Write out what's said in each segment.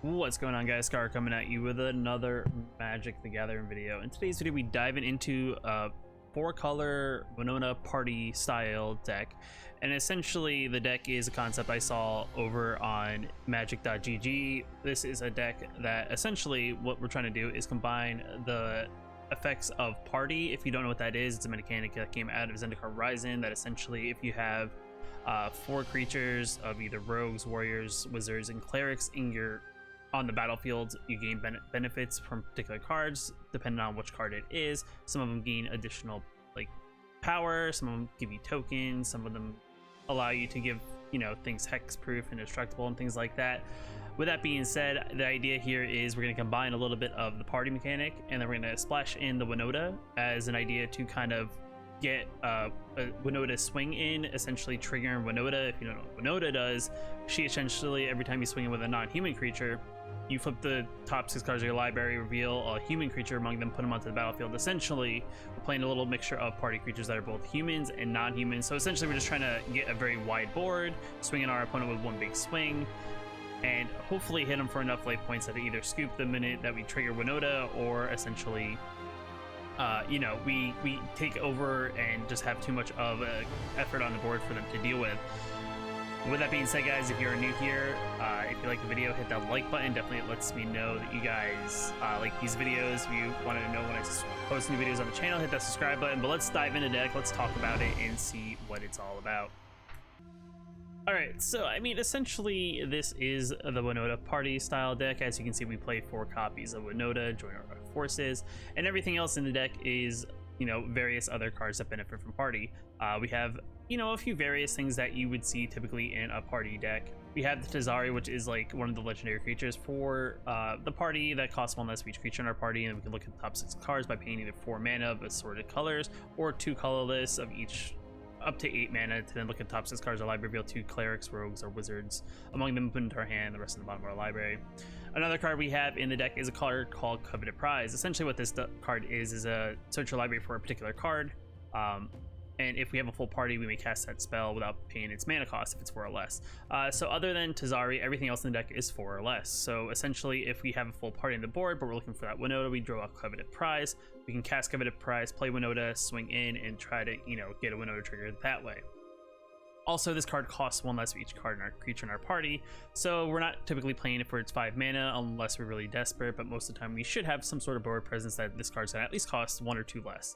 What's going on, guys? Scar coming at you with another Magic the Gathering video. In today's video, we dive into a 4-color Winota party style deck, and essentially the deck is a concept I saw over on magic.gg. This is a deck that essentially what we're trying to do is combine the effects of party. If you don't know what that is, it's a mechanic that came out of Zendikar Rising that essentially if you have 4 creatures of either rogues, warriors, wizards, and clerics on the battlefield, you gain benefits from particular cards depending on which card it is. Some of them gain additional like power, some of them give you tokens, some of them allow you to give, you know, things hexproof and indestructible and things like that. With that being said, the idea here is we're going to combine a little bit of the party mechanic, and then we're going to splash in the Winota as an idea to kind of get a Winota swing in, essentially triggering Winota. If you don't know what Winota does, she essentially, every time you swing in with a non-human creature, you flip the top 6 cards of your library, reveal a human creature among them, put them onto the battlefield. Essentially, we're playing a little mixture of party creatures that are both humans and non-humans. So essentially, we're just trying to get a very wide board, swinging our opponent with one big swing, and hopefully hit them for enough life points that they either scoop the minute that we trigger Winota, or essentially you know, we take over and just have too much of an effort on the board for them to deal with. With that being said, guys, if you're new here, if you like the video, hit that like button. Definitely it lets me know that you guys like these videos. If you wanted to know when I post new videos on the channel, hit that subscribe button. But let's dive into deck, let's talk about it and see what it's all about. Alright, so I mean, essentially this is the Winota party style deck. As you can see, we play 4 copies of Winota, join our forces, and everything else in the deck is, you know, various other cards that benefit from party. We have, you know, a few various things that you would see typically in a party deck. We have the Tazari, which is like one of the legendary creatures for the party that costs 1 less for each creature in our party, and we can look at the top 6 cards by paying either 4 mana of assorted colors or 2 colorless of each, up to 8 mana, to then look at top 6 cards of our library, reveal 2 clerics, rogues, or wizards among them, put into our hand, the rest in the bottom of our library. Another card we have in the deck is a card called Coveted Prize. Essentially what this card is a search your library for a particular card, and if we have a full party, we may cast that spell without paying its mana cost if it's 4 or less. So other than Tazari, everything else in the deck is 4 or less. So essentially, if we have a full party on the board, but we're looking for that Winota, we draw a Coveted Prize. We can cast Coveted Prize, play Winota, swing in, and try to, you know, get a Winota trigger that way. Also, this card costs 1 less for each card in our creature in our party, so we're not typically playing it for its 5 mana unless we're really desperate, but most of the time we should have some sort of board presence that this card's gonna at least cost 1 or 2 less.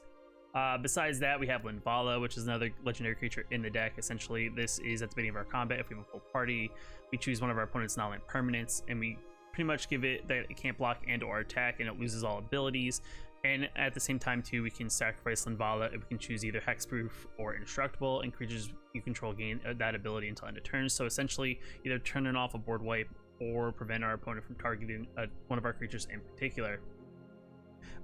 Besides that, we have Linvala, which is another legendary creature in the deck. Essentially, this is at the beginning of our combat. If we have a full party, we choose one of our opponent's non-land permanents, and we pretty much give it that it can't block and or attack, and it loses all abilities. And at the same time, too, we can sacrifice Linvala, and we can choose either hexproof or indestructible, and creatures you control gain that ability until end of turn. So essentially, either turning off a board wipe or prevent our opponent from targeting one of our creatures in particular.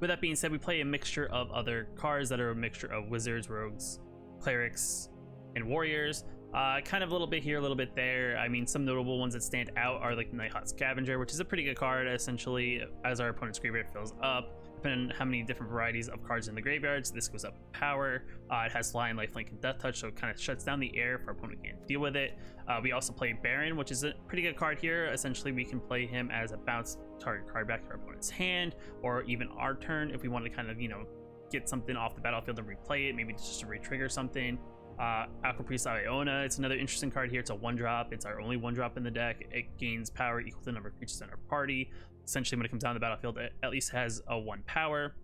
With that being said, we play a mixture of other cards that are a mixture of wizards, rogues, clerics, and warriors. Kind of a little bit here, a little bit there. I mean, some notable ones that stand out are like the Nighthawk Scavenger, which is a pretty good card. Essentially, as our opponent's graveyard fills up, depending on how many different varieties of cards in the graveyards, this goes up in power. It has Flying, Lifelink, and Death Touch, so it kind of shuts down the air if our opponent can't deal with it. We also play Baron, which is a pretty good card here. Essentially, we can play him as a bounce target card back to our opponent's hand, or even our turn if we want to kind of, you know, get something off the battlefield and replay it, maybe just to re-trigger something. Aqua Iona, it's another interesting card here. It's a 1-drop. It's our only 1-drop in the deck. It gains power equal to the number of creatures in our party. Essentially, when it comes down the battlefield, it at least has a 1 power.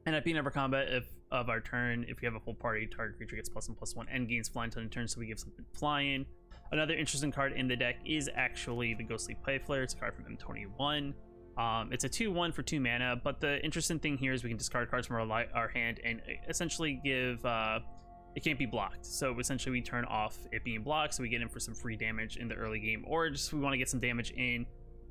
And at beginning of our combat, of our turn, if we have a full party, target creature gets +1/+1 and gains flying until end of turn, so we give something flying. Another interesting card in the deck is actually the Ghostly Playflayer. It's a card from M21. It's a 2/1 for 2 mana, but the interesting thing here is we can discard cards from our hand and essentially give it can't be blocked. So essentially we turn off it being blocked, so we get in for some free damage in the early game, or just we want to get some damage in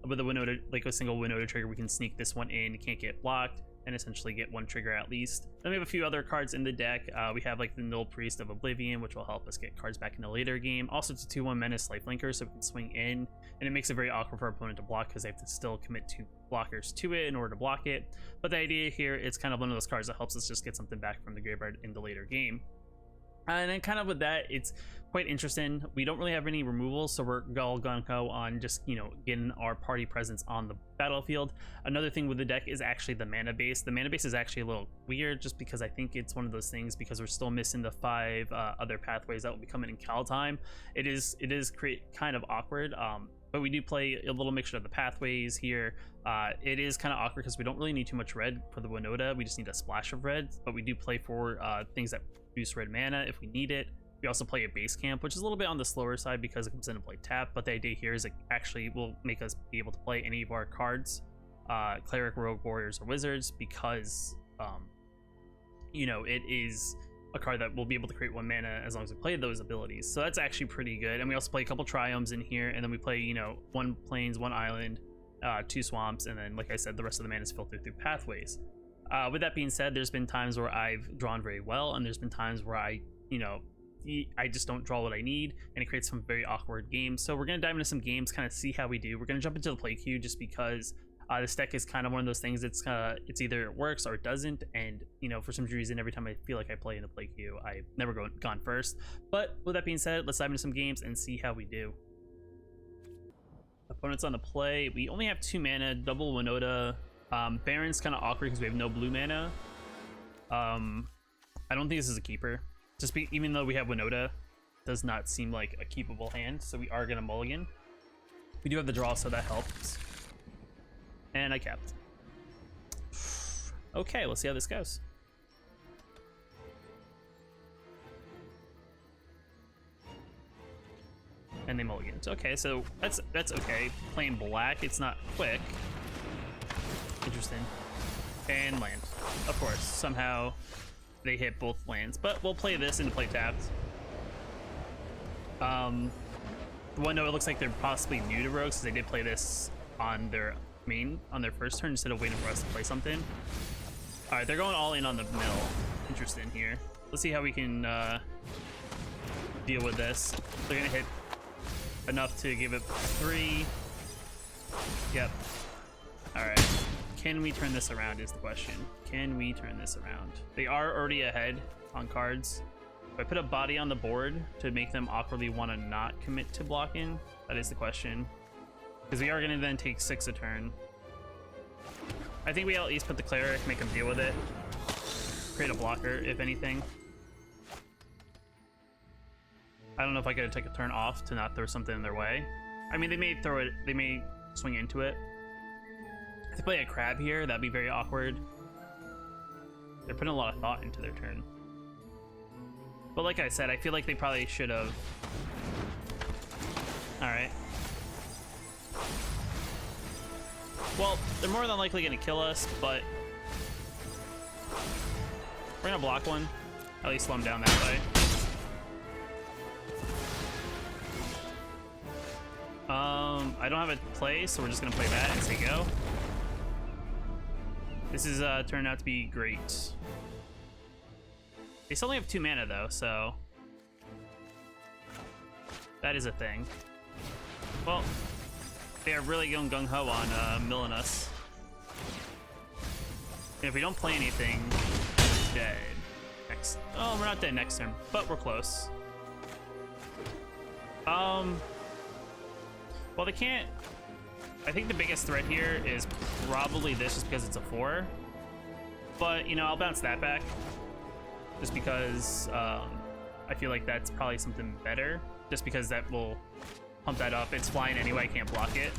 with a Winota, like a single Winota trigger. We can sneak this one in, it can't get blocked, and essentially get 1 trigger at least. Then we have a few other cards in the deck. We have like the Null Priest of Oblivion, which will help us get cards back in the later game. Also, it's a 2/1 Menace Lifelinker, so we can swing in, and it makes it very awkward for our opponent to block because they have to still commit 2 blockers to it in order to block it. But the idea here, it's kind of one of those cards that helps us just get something back from the graveyard in the later game. And then kind of with that, it's quite interesting. We don't really have any removals, so we're all gonna go on just, you know, getting our party presence on the battlefield. Another thing with the deck is actually the mana base. The mana base is actually a little weird, just because I think it's one of those things, because we're still missing the 5 other pathways that will be coming in Cal time. It is kind of awkward. But we do play a little mixture of the pathways here. It is kind of awkward because we don't really need too much red for the Winota. We just need a splash of red, but we do play for things that produce red mana if we need it. We also play a base camp, which is a little bit on the slower side because it comes into play tap, but the idea here is it actually will make us be able to play any of our cards, cleric, rogue, warriors, or wizards, because you know, it is a card that will be able to create 1 mana as long as we play those abilities. So that's actually pretty good. And we also play a couple triomes in here, and then we play, you know, 1 plains, 1 island, 2 swamps, and then, like I said, the rest of the mana is filtered through pathways. With that being said, there's been times where I've drawn very well, and there's been times where I just don't draw what I need, and it creates some very awkward games. So we're going to dive into some games, kind of see how we do. We're going to jump into the play queue just because this deck is kind of one of those things. It's either it works or it doesn't, and you know, for some reason, every time I feel like I play in the play queue, I've never gone first. But with that being said, let's dive into some games and see how we do. Opponents on the play. We only have 2 mana, double Winota. Baron's kind of awkward because we have no blue mana. I don't think this is a keeper. Even though we have Winota, does not seem like a keepable hand, so we are gonna mulligan. We do have the draw, so that helps. And I capped. Okay, let's see how this goes. And they mulligans. Okay, so that's okay. Playing black, it's not quick. Interesting. And land. Of course, somehow they hit both lands, but we'll play this into play tapped. The one note, it looks like they're possibly new to rogues, because they did play this on their first turn instead of waiting for us to play something. All right, they're going all in on the mill. Interesting here. Let's see how we can deal with this. They're gonna hit enough to give it 3. Yep. All right. Can we turn this around is the question. Can we turn this around? They are already ahead on cards. If I put a body on the board to make them awkwardly want to not commit to blocking, that is the question. Because we are going to then take 6 a turn. I think we at least put the cleric, make them deal with it. Create a blocker, if anything. I don't know if I could take a turn off to not throw something in their way. I mean, they may swing into it. If they play a crab here, that'd be very awkward. They're putting a lot of thought into their turn. But like I said, I feel like they probably should have. Alright. Well, they're more than likely going to kill us, but we're going to block one. At least slow them down that way. I don't have a play, so we're just going to play that and say go. This is turned out to be great. They still only have 2 mana though, so that is a thing. Well, they are really going gung-ho on milling us. And if we don't play anything, we're dead. Oh, we're not dead next turn, but we're close. Well, they can't. I think the biggest threat here is probably this, just because it's a 4. But, you know, I'll bounce that back. Just because I feel like that's probably something better. Just because that will pump that up. It's flying anyway, I can't block it.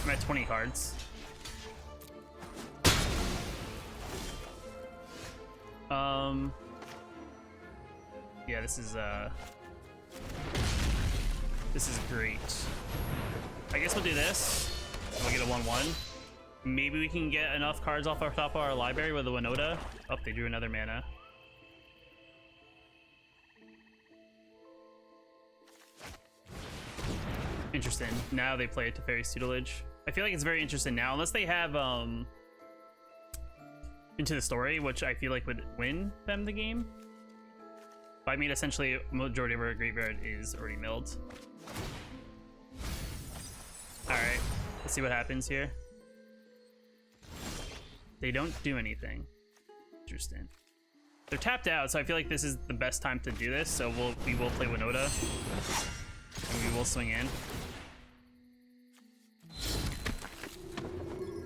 I'm at 20 cards. Yeah, this is great. I guess we'll do this. We'll get a 1/1. Maybe we can get enough cards off our top of our library with a Winota. Oh, they drew another mana. Interesting. Now they play it to Fairy's Tutelage. I feel like it's very interesting now, unless they have Into the Story, which I feel like would win them the game. But I mean, essentially, majority of our graveyard is already milled. All right, let's see what happens here. They don't do anything. Interesting. They're tapped out, so I feel like this is the best time to do this. So we will play Winota, and we will swing in.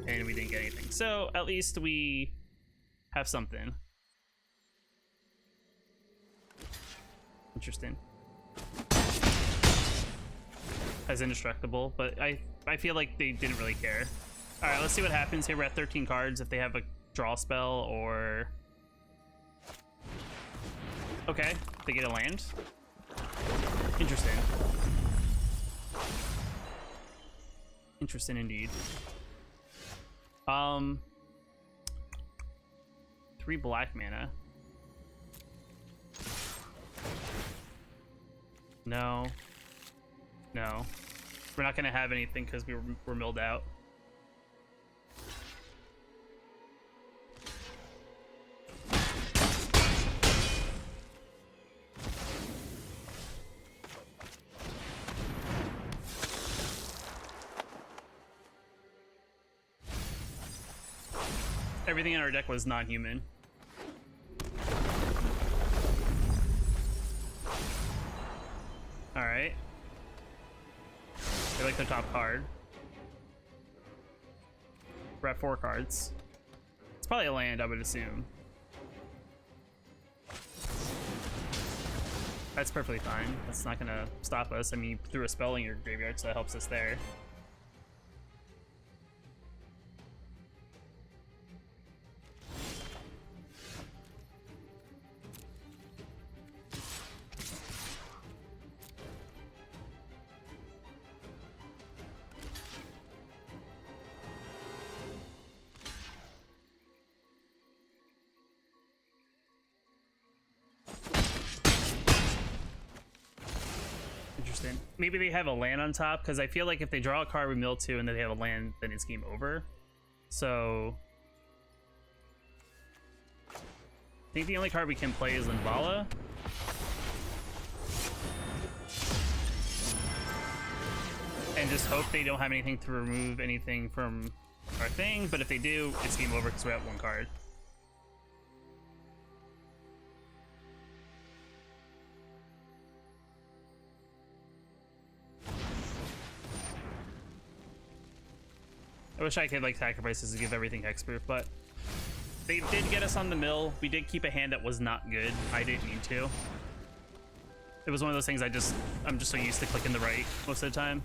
And we didn't get anything. So at least we have something. Interesting. As indestructible, but I feel like they didn't really care. All right, let's see what happens here. We're at 13 cards. If they have a draw spell or... Okay, they get a land. Interesting. Interesting indeed. 3 black mana. No. No. We're not gonna have anything because we're milled out. Everything in our deck was non-human. Alright. They like the top card. We're at 4 cards. It's probably a land, I would assume. That's perfectly fine. That's not gonna stop us. I mean, you threw a spell in your graveyard, so that helps us there. Interesting. Maybe they have a land on top, because I feel like if they draw a card with mill 2 and then they have a land, then it's game over. So I think the only card we can play is Linvala. And just hope they don't have anything to remove anything from our thing, but if they do, it's game over because we're at 1 card. I wish I could like sacrifice this to give everything hexproof, but they did get us on the mill. We did keep a hand that was not good. I didn't need to. It was one of those things I'm just so used to clicking the right most of the time.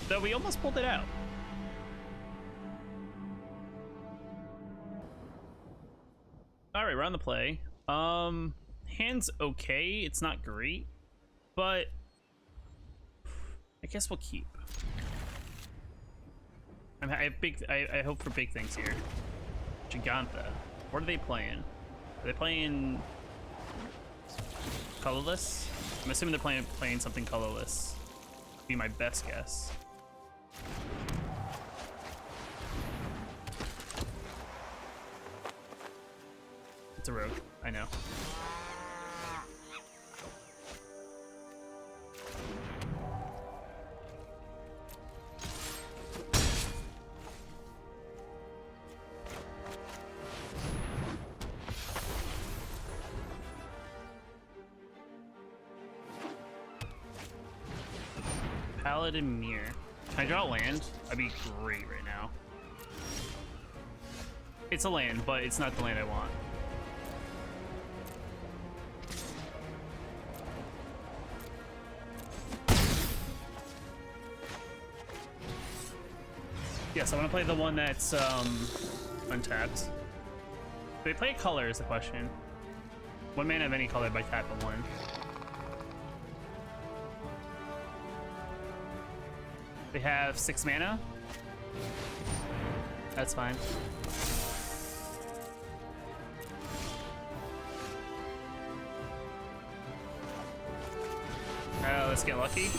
Though we almost pulled it out. All right, we're on the play. Hand's okay. It's not great, but I guess we'll keep. I hope for big things here. Giganta. What are they playing? Are they playing colorless? I'm assuming they're playing something colorless. Be my best guess. It's a rogue. I know. Paladin Mirror. Can I draw a land? That'd be great right now. It's a land, but it's not the land I want. Yes, I want to play the one that's untapped. Do they play color is the question. 1 mana of any color by tap of 1. They have 6 mana. That's fine. Let's get lucky.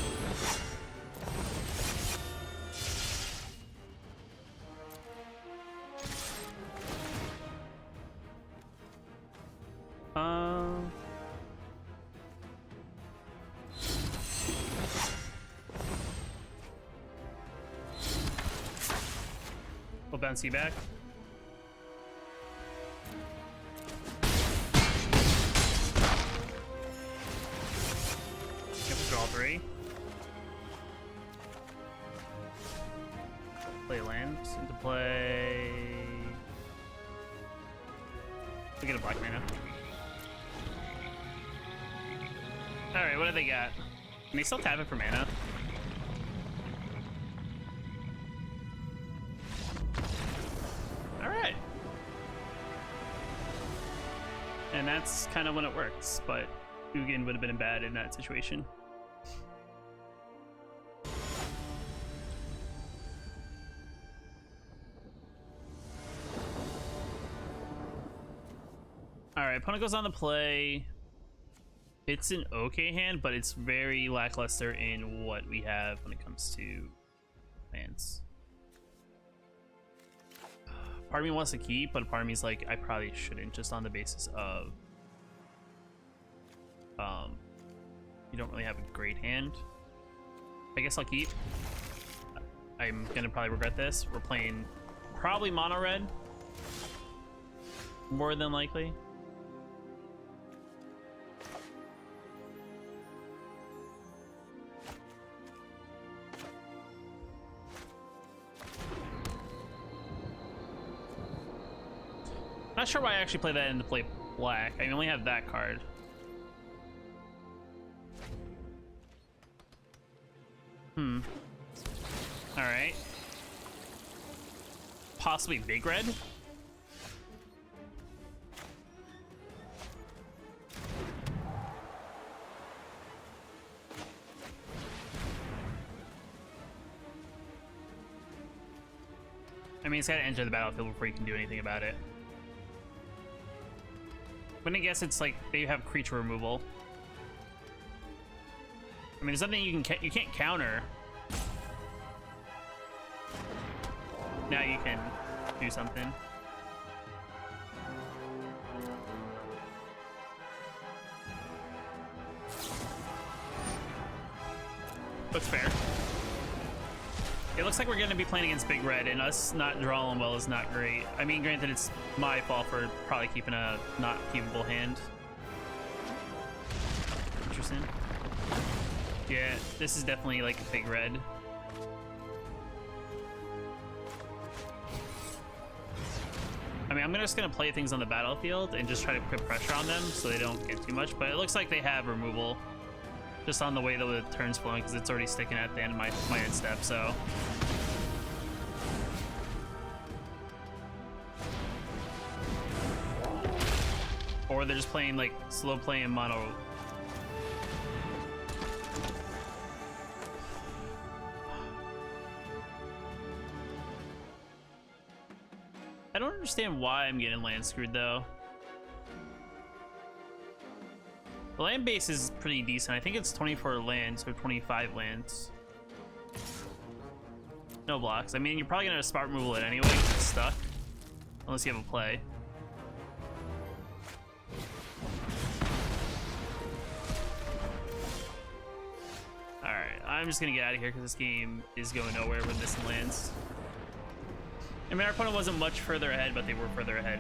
We'll bounce you back. Yep, draw 3. Play lands into play. We get a black mana. Alright, what do they got? Can they still tap it for mana? Alright. And that's kind of when it works, but Ugin would have been bad in that situation. Alright, opponent goes on the play. It's an okay hand, but it's very lackluster in what we have when it comes to lands. Part of me wants to keep, but part of me is like, I probably shouldn't, just on the basis of you don't really have a great hand. I guess I'll keep. I'm gonna probably regret this. We're playing probably mono red, more than likely. Not sure why I actually play that into play black. I only have that card. Alright. Possibly big red? I mean, it's gotta enter the battlefield before you can do anything about it. I'm gonna guess it's like they have creature removal. I mean, there's nothing you can't counter. Now you can do something. Looks fair. It looks like we're gonna be playing against Big Red, and us not drawing well is not great. I mean, granted, it's my fault for probably keeping a not keepable hand. Interesting. Yeah, this is definitely like a Big Red. I mean, I'm just gonna play things on the battlefield and just try to put pressure on them so they don't get too much, but it looks like they have removal just on the way that the turn's flowing, because it's already sticking at the end of my end step, so. Or they're just playing like slow play and mono. I don't understand why I'm getting land screwed though. The land base is pretty decent. I think it's 24 lands or 25 lands. No blocks. I mean, you're probably gonna smart removal it anyway because it's stuck. Unless you have a play. Alright, I'm just gonna get out of here because this game is going nowhere with missing lands. I mean, our opponent wasn't much further ahead, but they were further ahead.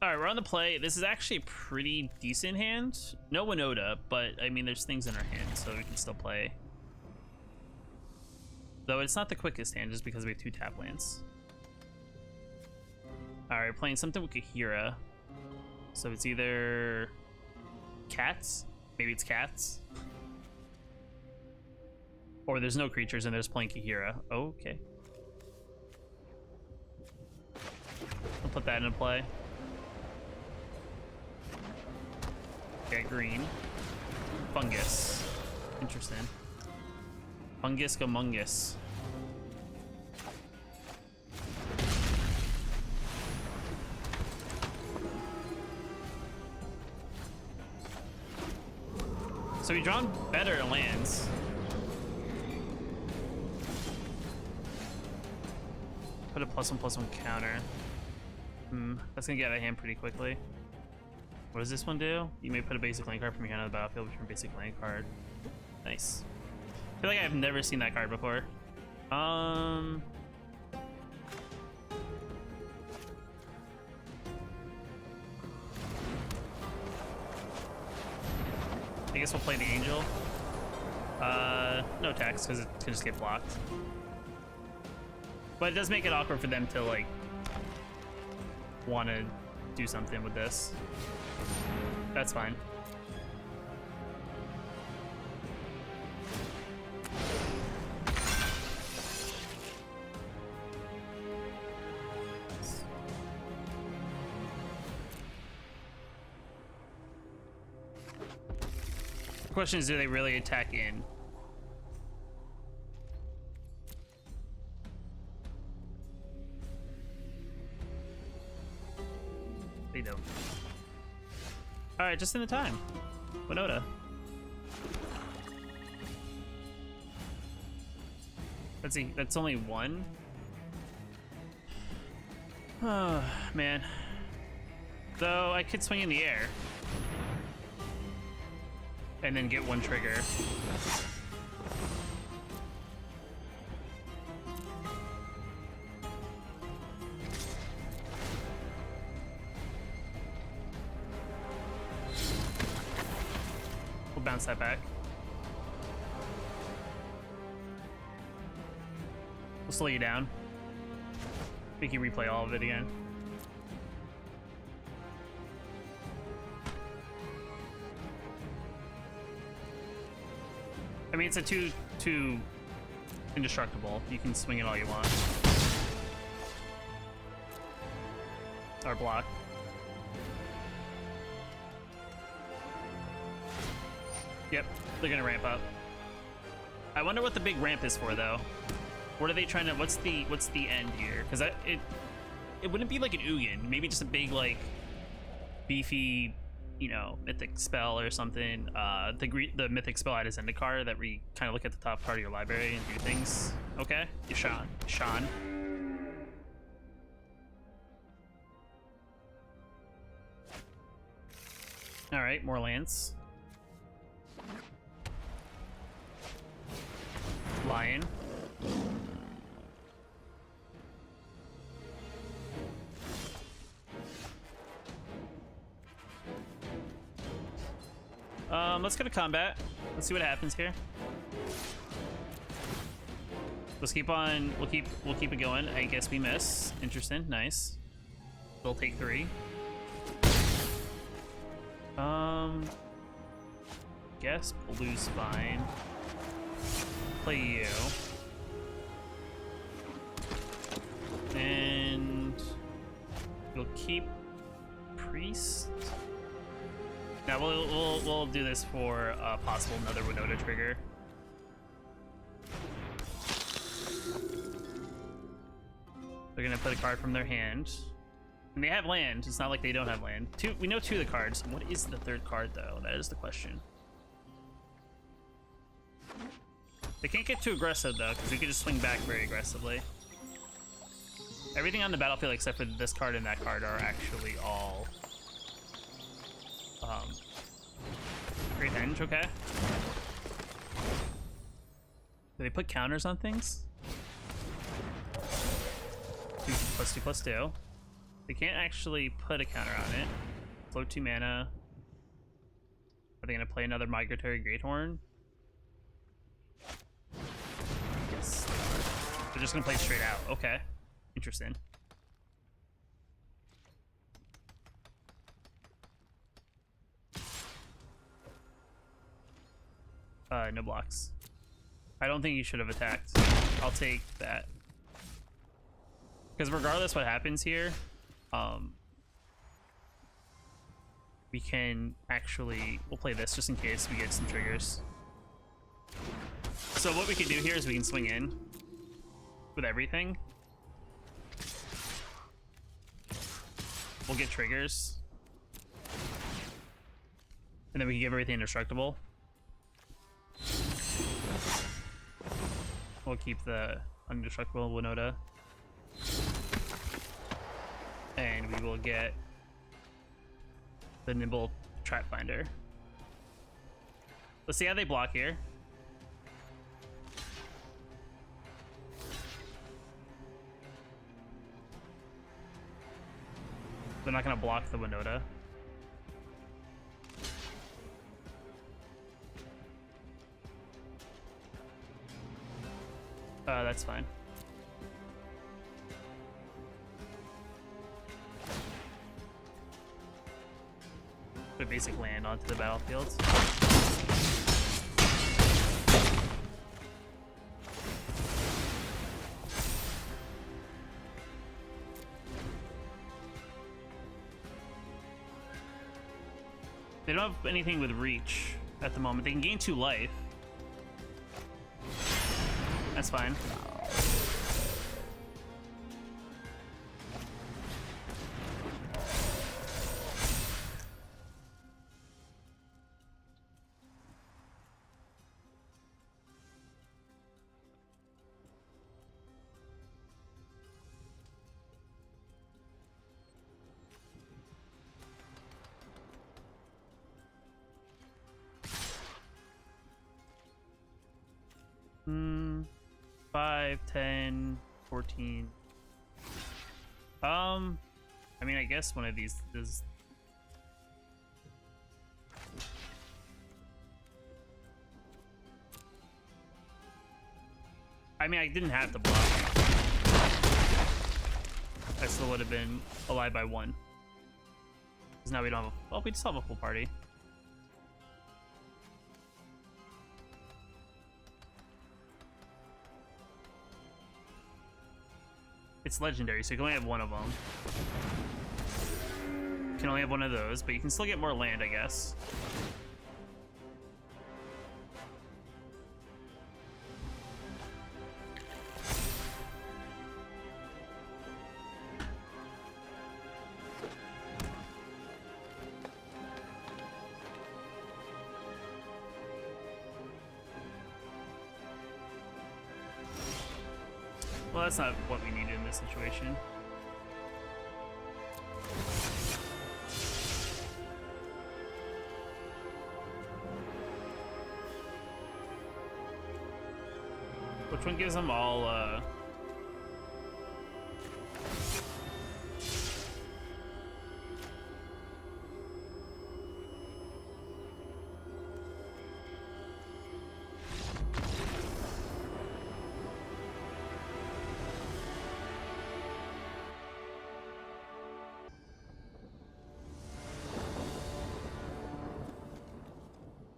Alright, we're on the play. This is actually a pretty decent hand. No Winota, but I mean, there's things in our hand, so we can still play. Though it's not the quickest hand, just because we have 2 tap lands. Alright, playing something with Kahira. So it's either cats. Maybe it's cats. Or there's no creatures and there's playing Kahira. Okay. I'll put that into play. Okay, green. Fungus. Interesting. Fungus Gamungus. So we've drawn better lands. Put a +1/+1 counter. That's gonna get out of hand pretty quickly. What does this one do? You may put a basic land card from your hand on the battlefield with your basic land card. Nice. I feel like I've never seen that card before. I guess we'll play the Angel. No tax, because it can just get blocked. But it does make it awkward for them to, like, want to do something with this. That's fine. The question is, do they really attack in? They don't. Alright, just in the time. Winota. Let's see, that's only one? Oh, man. Though I could swing in the air. And then get one trigger. We'll bounce that back. We'll slow you down. We can replay all of it again. I mean, it's a 2/2 indestructible. You can swing it all you want. Or block. Yep, they're gonna ramp up. I wonder what the big ramp is for, though. What are they trying to? What's the end here? Because it wouldn't be like an Ugin. Maybe just a big, like, beefy, you know, mythic spell or something. The mythic spell out of Zendikar that we kind of look at the top part of your library and do things. Okay, Sean. All right, more lands. Lion. Let's go to combat. Let's see what happens here. Let's keep on. We'll keep it going. I guess we miss. Interesting. Nice. We'll take 3. Guess blue's fine. Play you. And we'll keep priest. Now we'll do this for possible another Winota trigger. They're gonna put a card from their hand, and they have land. It's not like they don't have land. We know 2 of the cards. What is the 3rd card, though? That is the question. They can't get too aggressive, though, because we could just swing back very aggressively. Everything on the battlefield except for this card and that card are actually all Great Henge, okay. Do they put counters on things? 2+2+2. They can't actually put a counter on it. Float 2 mana. Are they gonna play another Migratory Greathorn? Yes. They're just gonna play straight out. Okay. Interesting. No blocks. I don't think you should have attacked. I'll take that. Because regardless what happens here, we can actually, we'll play this just in case we get some triggers. So what we can do here is we can swing in with everything. We'll get triggers. And then we can give everything indestructible. We'll keep the Indestructible Winota. And we will get the Nimble Trap Finder. Let's see how they block here. They're not gonna block the Winota. That's fine. Put basic land onto the battlefield. They don't have anything with reach at the moment. They can gain 2 life. That's fine. Hmm. 5, 10, 14. I mean, I guess one of these is. I mean, I didn't have to block. I still would have been alive by 1. Because now we don't have a. Well, we just have a full party. It's legendary, so you can only have 1 of them. You can only have 1 of those, but you can still get more land, I guess. Well, that's not what we needed in this situation. Which one gives them all,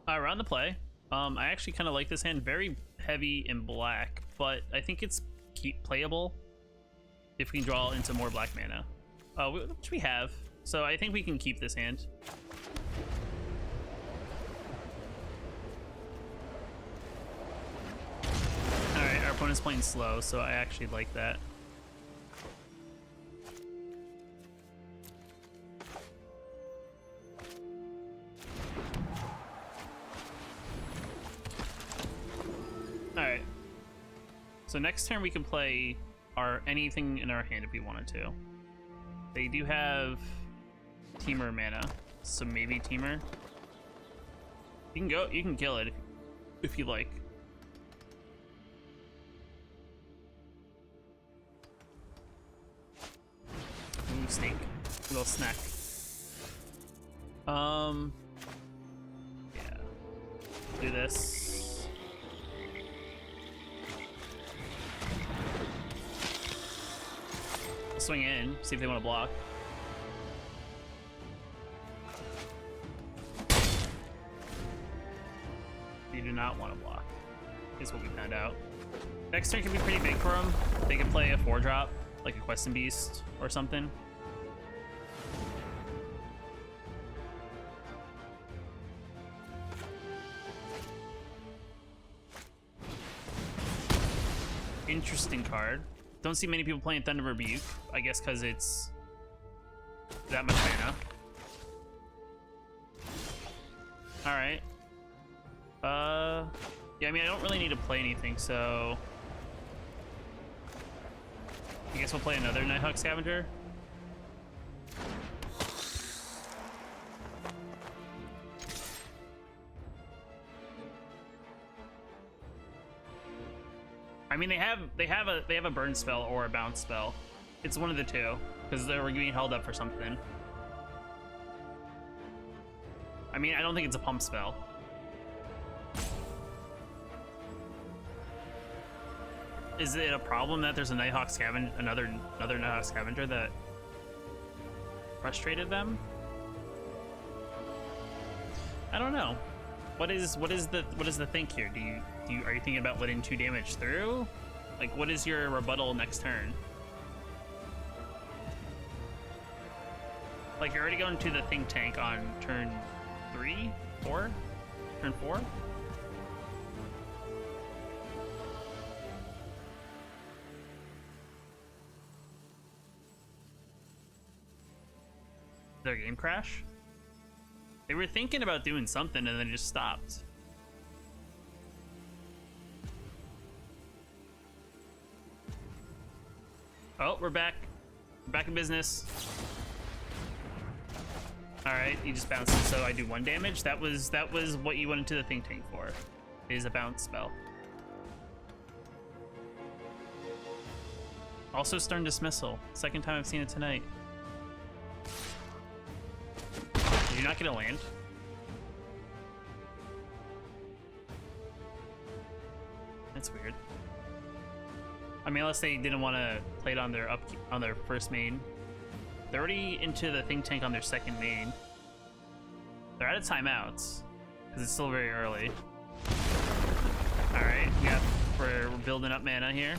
around the play. I actually kind of like this hand. Very heavy in black, but I think it's playable if we can draw into more black mana, which we have. So I think we can keep this hand. All right, our opponent's playing slow, so I actually like that. Alright. So next turn we can play anything in our hand if we wanted to. They do have Teamer mana, so maybe Teamer. You can kill it if you like. Ooh, steak. A little snack. Yeah. Do this. Swing in, see if they want to block. They do not want to block, is what we found out. Next turn can be pretty big for them. They can play a 4-drop, like a Questing Beast or something. Interesting card. Don't see many people playing Thunder Rebuke, I guess because it's that much mana. Alright. Yeah, I mean, I don't really need to play anything, so I guess we'll play another Nighthawk Scavenger. I mean, they have a burn spell or a bounce spell. It's one of the two because they were being held up for something. I mean, I don't think it's a pump spell. Is it a problem that there's a Nighthawk Scavenger, another Nighthawk Scavenger that frustrated them? I don't know. What is the think here? Are you thinking about letting 2 damage through? Like, what is your rebuttal next turn? Like, you're already going to the think tank on turn 3, 4, turn 4. Their game crash? They were thinking about doing something and then it just stopped. Oh, we're back. We're back in business. Alright, you just bounced it, so I do 1 damage. That was what you went into the think tank for. Is a bounce spell. Also Stern Dismissal. Second time I've seen it tonight. Did you not get a land? That's weird. I mean, unless they didn't want to play it on their on their first main. They're already into the think tank on their second main. They're out of timeouts because it's still very early. All right, we're building up mana here.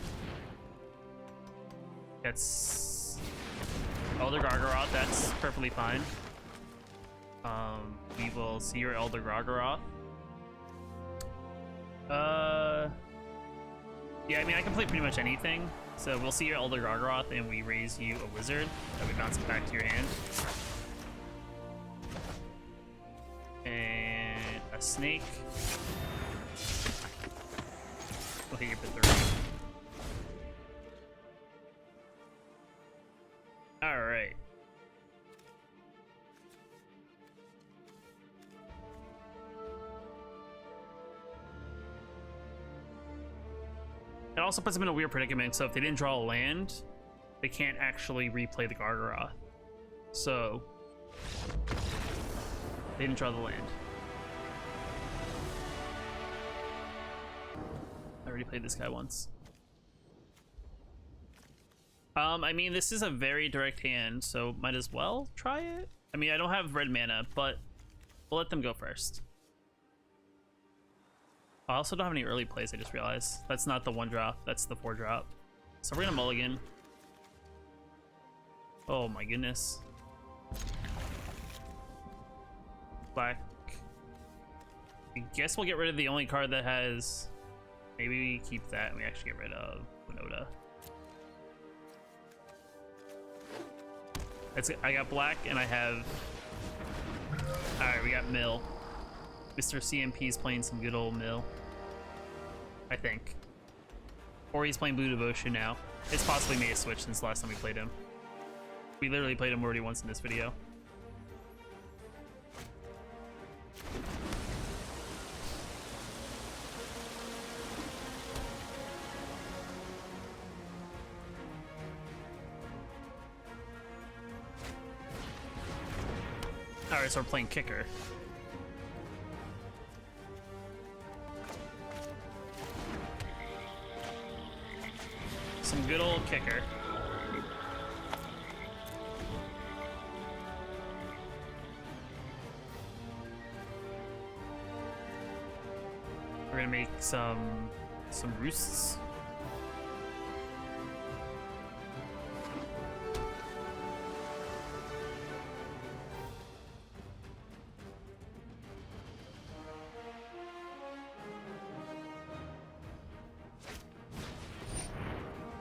That's Elder Gargaroth. That's perfectly fine. We will see your Elder Gargaroth. Yeah, I mean, I can play pretty much anything. So we'll see your Elder Gargaroth, and we raise you a wizard that we bounce it back to your hand. And a snake. We'll hit you for 3. Alright. It also puts them in a weird predicament, so if they didn't draw a land, they can't actually replay the Gargaroth. So, they didn't draw the land. I already played this guy once. I mean, this is a very direct hand, so might as well try it. I mean, I don't have red mana, but we'll let them go first. I also don't have any early plays, I just realized. That's not the 1-drop, that's the 4-drop. So we're gonna mulligan. Oh my goodness. Black. I guess we'll get rid of the only card that has... Maybe we keep that and we actually get rid of Winota. I got black and I have... Alright, we got Mill. Mr. CMP's playing some good old Mill. I think. Or he's playing Blue Devotion now. It's possibly made a switch since the last time we played him. We literally played him already once in this video. Alright, so we're playing kicker. Some good old kicker. We're gonna make some roosts.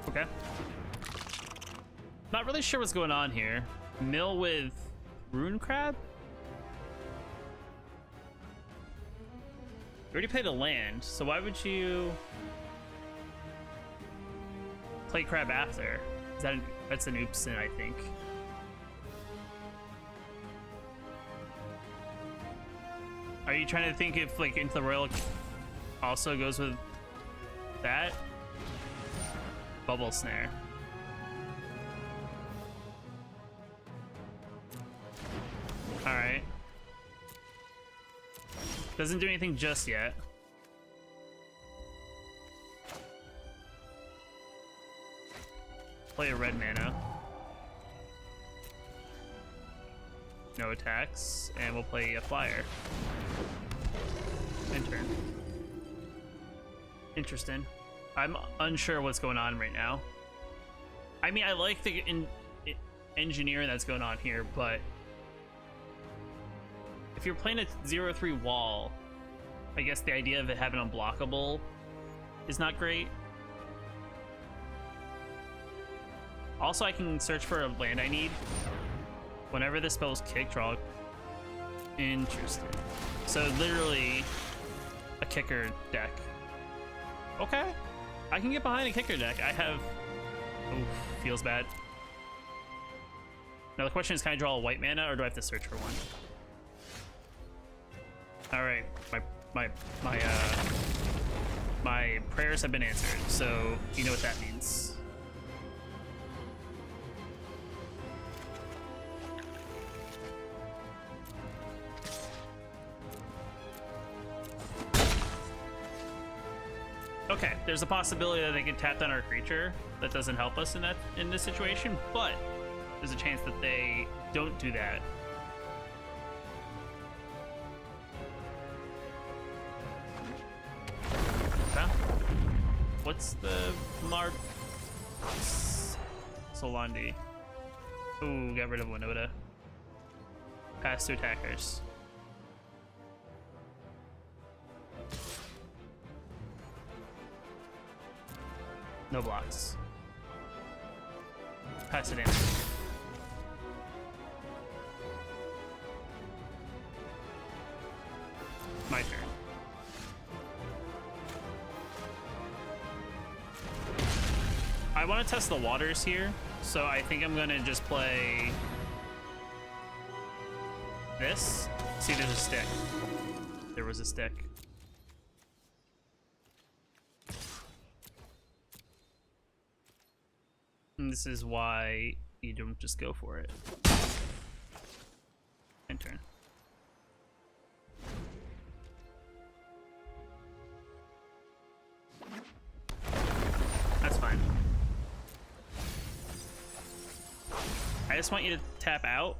Okay. Not really sure what's going on here. Mill with Rune Crab? You already played a land, so why would you play Crab after? Is that that's an oopsin, I think. Are you trying to think if like Into the Royal also goes with that? Bubble Snare. Alright. Doesn't do anything just yet. Play a red mana. No attacks, and we'll play a flyer. End turn. Interesting. I'm unsure what's going on right now. I mean, I like the engineering that's going on here, but if you're playing a 0/3 wall, I guess the idea of it having unblockable is not great. Also, I can search for a land I need. Whenever the spell's kick, draw. Interesting. So literally a kicker deck. Okay. I can get behind a kicker deck. I have... Oof, feels bad. Now the question is, can I draw a white mana or do I have to search for one? Alright. My prayers have been answered, so you know what that means. Okay, there's a possibility that they can tap down our creature. That doesn't help us in this situation, but there's a chance that they don't do that. Okay. What's the Solandi? Ooh, got rid of Winota. Pass to attackers. No blocks. Pass it in. My turn. I want to test the waters here, so I think I'm gonna just play this. See, there's a stick. There was a stick. And this is why you don't just go for it. End turn. That's fine. I just want you to tap out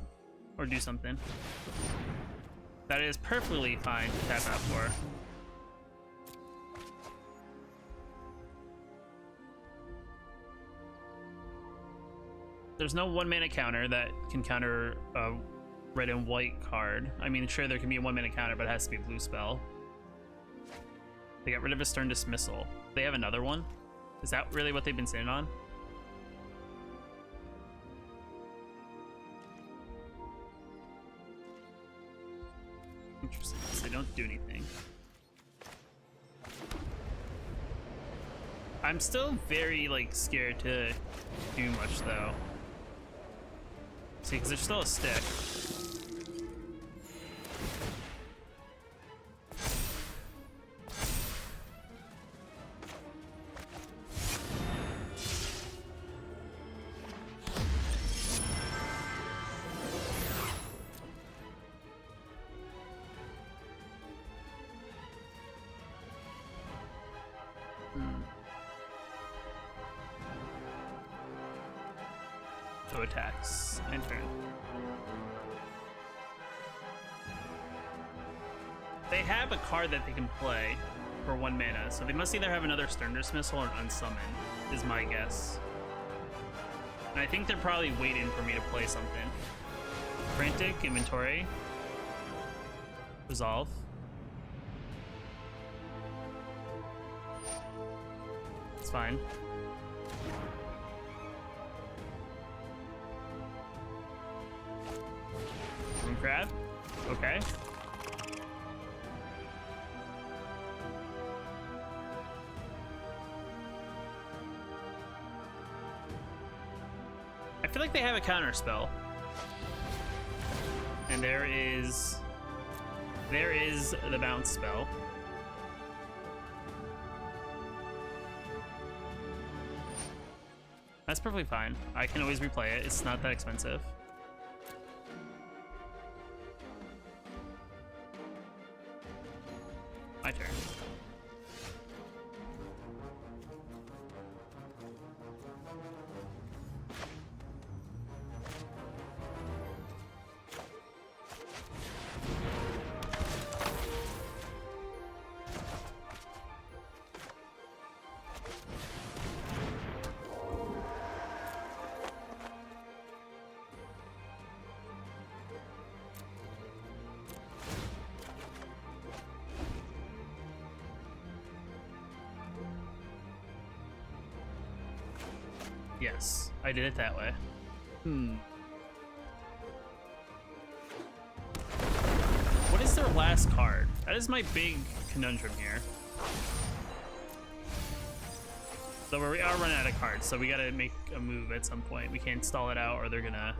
or do something. That is perfectly fine to tap out for. There's no 1-mana counter that can counter a red and white card. I mean, sure, there can be a 1-mana counter, but it has to be a blue spell. They got rid of a Stern Dismissal. They have another one? Is that really what they've been sitting on? Interesting, so they don't do anything. I'm still very, like, scared to do much, though. See, because there's still a stick. So attacks. End turn. They have a card that they can play for 1 mana, so they must either have another Stern Dismissal or an Unsummon, is my guess. And I think they're probably waiting for me to play something. Frantic, Inventory. Resolve. It's fine. Room Crab. Okay. I feel like they have a counter spell. And there is the bounce spell. That's perfectly fine. I can always replay it. It's not that expensive. My turn. Yes, I did it that way. What is their last card? That is my big conundrum here. So we are running out of cards, so we gotta make a move at some point. We can't stall it out or they're gonna...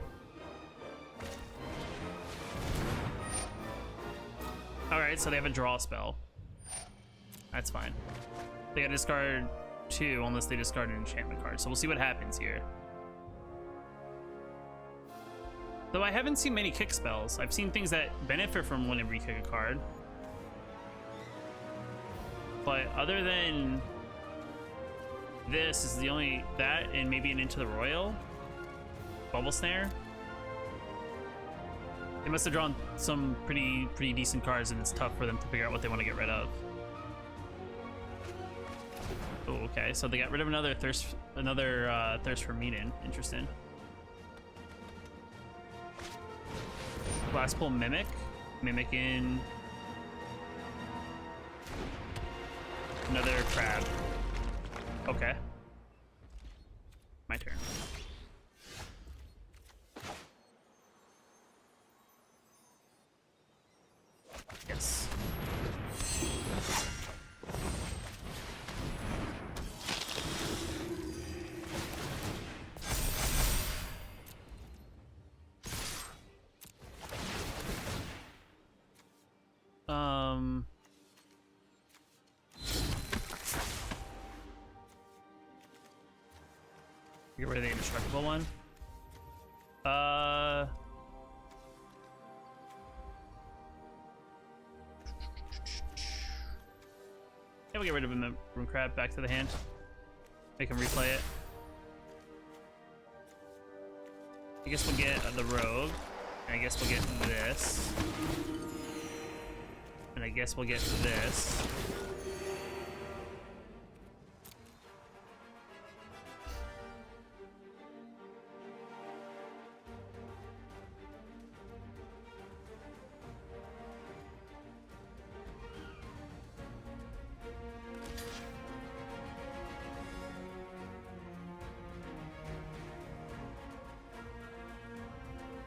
Alright, so they have a draw spell. That's fine. They gotta discard 2 unless they discard an enchantment card, so we'll see what happens here. Though I haven't seen many kick spells. I've seen things that benefit from whenever you kick a card, but other than this is the only that, and maybe an Into the Royal Bubble Snare. They must have drawn some pretty decent cards, and it's tough for them to figure out what they want to get rid of. Oh, okay, so they got rid of another thirst for meaning. Interesting. Last pull Mimic. Mimicking another crab. Okay. My turn. Yes. Get rid of the indestructible one. Yeah, we'll get rid of him. The Room Crab back to the hand. Make him replay it. I guess we'll get the Rogue. And I guess we'll get this. And I guess we'll get this.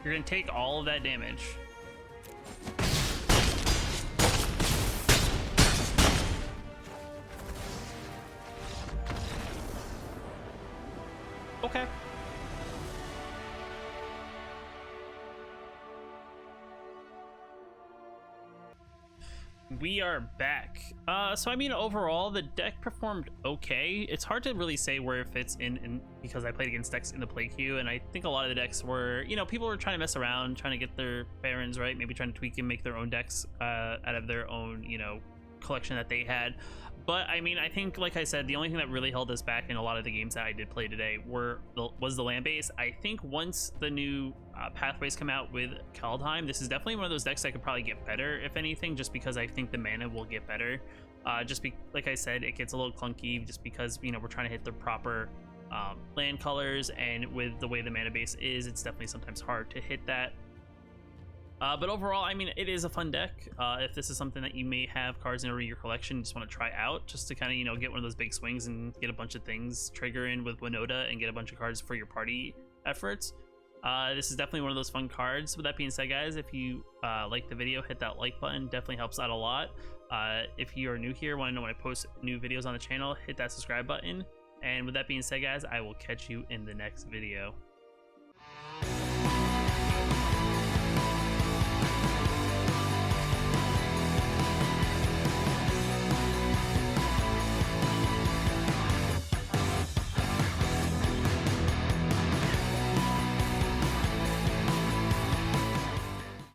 You're gonna take all of that damage. Okay. We are back. So I mean, overall, the deck performed okay. It's hard to really say where it fits in because I played against decks in the play queue, and I think a lot of the decks were, you know, people were trying to mess around, trying to get their barons right, maybe trying to tweak and make their own decks out of their own, you know, collection that they had. But I mean, I think, like I said, the only thing that really held us back in a lot of the games that I did play today was the land base. I think once the new pathways come out with Kaldheim, this is definitely one of those decks that could probably get better, if anything, just because I think the mana will get better. Like I said, it gets a little clunky just because, you know, we're trying to hit the proper land colors, and with the way the mana base is, it's definitely sometimes hard to hit that. But overall, I mean, it is a fun deck. If this is something that you may have cards in your collection, you just want to try out, just to kind of, you know, get one of those big swings and get a bunch of things trigger in with Winota and get a bunch of cards for your party efforts. This is definitely one of those fun cards. With that being said, guys, if you like the video, hit that like button. Definitely helps out a lot. If you are new here, want to know when I post new videos on the channel, hit that subscribe button. And with that being said, guys, I will catch you in the next video.